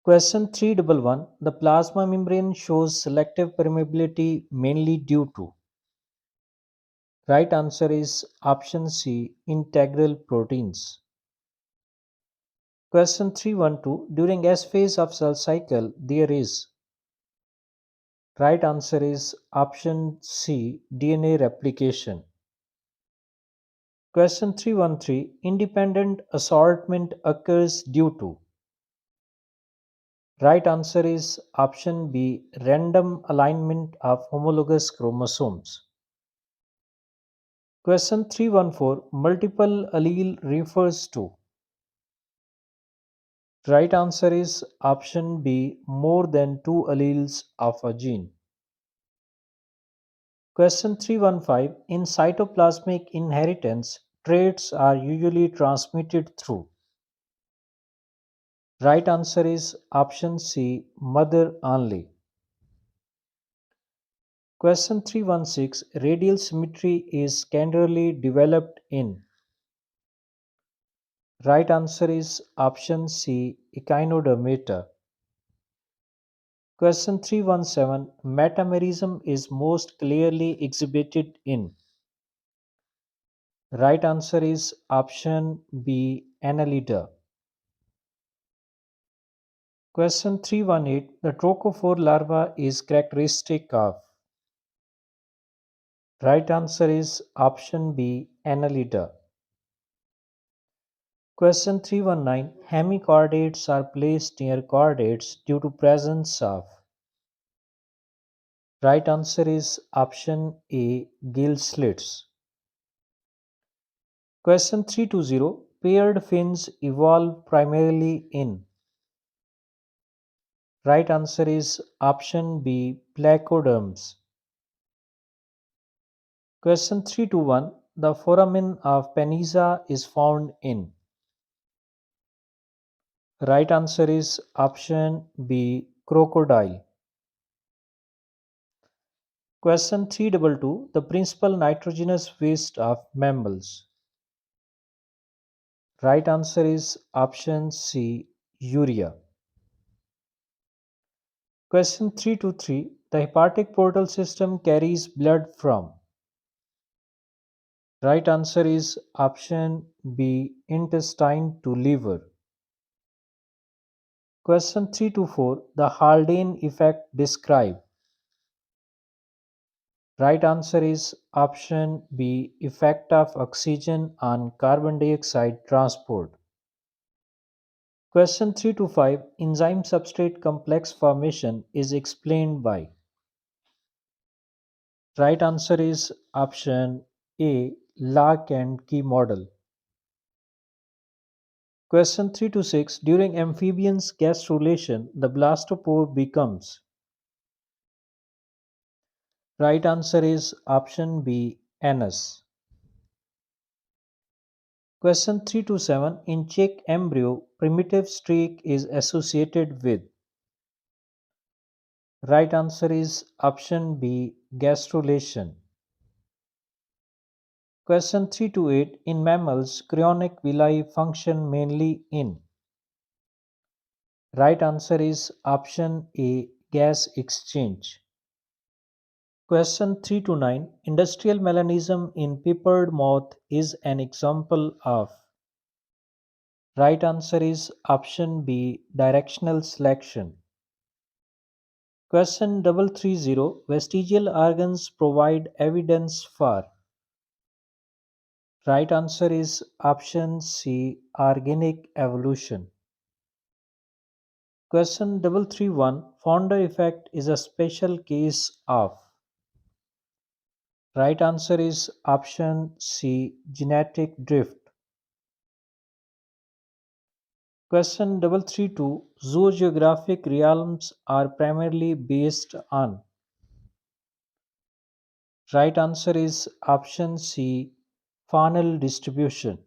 Question 311. The plasma membrane shows selective permeability mainly due to. Right answer is option C, integral proteins. Question 312. During S phase of cell cycle, there is. Right answer is option C, DNA replication. Question 313. Independent assortment occurs due to. Right answer is option B, random alignment of homologous chromosomes. Question 314. Multiple allele refers to. Right answer is option B, more than two alleles of a gene. Question 315. In cytoplasmic inheritance, traits are usually transmitted through. Right answer is option C, mother only. Question 316. Radial symmetry is caudally developed in. Right answer is option C, echinodermata. Question 317. Metamerism is most clearly exhibited in. Right answer is option B, Annelida. Question 318. The trochophore larva is characteristic of. Right answer is option B, Annelida. Question 319. Hemichordates are placed near chordates due to presence of. Right answer is option A, gill slits. Question 320. Paired fins evolve primarily in. Right answer is option B, placoderms. Question 321. The foramen of Panizza is found in. Right answer is option B, crocodile. Question 322. The principal nitrogenous waste of mammals. Right answer is option C, urea. Question 323. The hepatic portal system carries blood from. Right answer is option B, intestine to liver. Question 324. The Haldane effect describe. Right answer is option B, effect of oxygen on carbon dioxide transport. Question 325. Enzyme substrate complex formation is explained by. Right answer is option A, lock and key model. Question 326. During amphibians gastrulation, the blastopore becomes. Right answer is option B, anus. Question 327. In chick embryo, primitive streak is associated with. Right answer is option B, gastrulation. Question 328. In mammals, chorionic villi function mainly in. Right answer is option A, gas exchange. Question 329. Industrial melanism in peppered moth is an example of. Right answer is option B, directional selection. Question 330. Vestigial organs provide evidence for. Right answer is option C, organic evolution. Question 331. Founder effect is a special case of. Right answer is option C, genetic drift. Question 332. Zoogeographic realms are primarily based on. Right answer is option C, faunal distribution.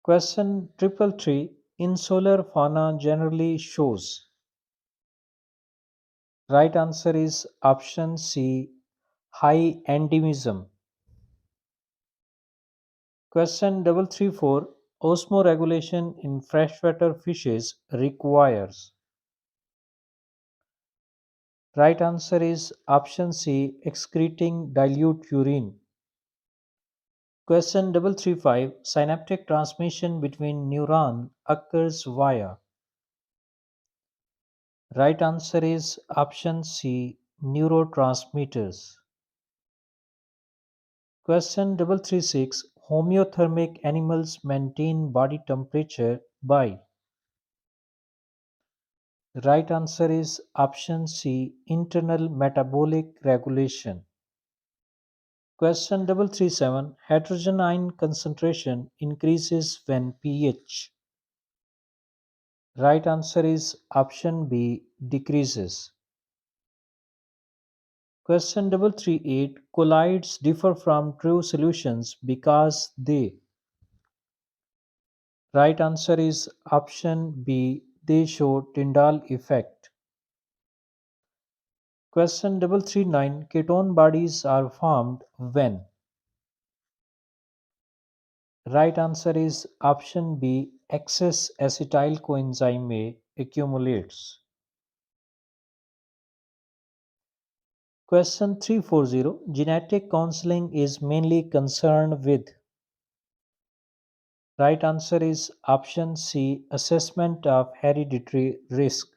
Question 333. Insular fauna generally shows. Right answer is option C, high endemism. Question 334. Osmoregulation in freshwater fishes requires. Right answer is option C, excreting dilute urine. Question 335. Synaptic transmission between neuron occurs via. Right answer is option C, neurotransmitters. Question 336. Homeothermic animals maintain body temperature by. Right answer is option C, internal metabolic regulation. Question 337. Hydrogen ion concentration increases when pH. Right answer is option B, decreases. Question 338. Colloids differ from true solutions because they. Right answer is option B, they show Tyndall effect. Question 339. Ketone bodies are formed when. Right answer is option B, excess acetyl coenzyme A accumulates. Question 340. Genetic counseling is mainly concerned with. Right answer is option C, assessment of hereditary risk.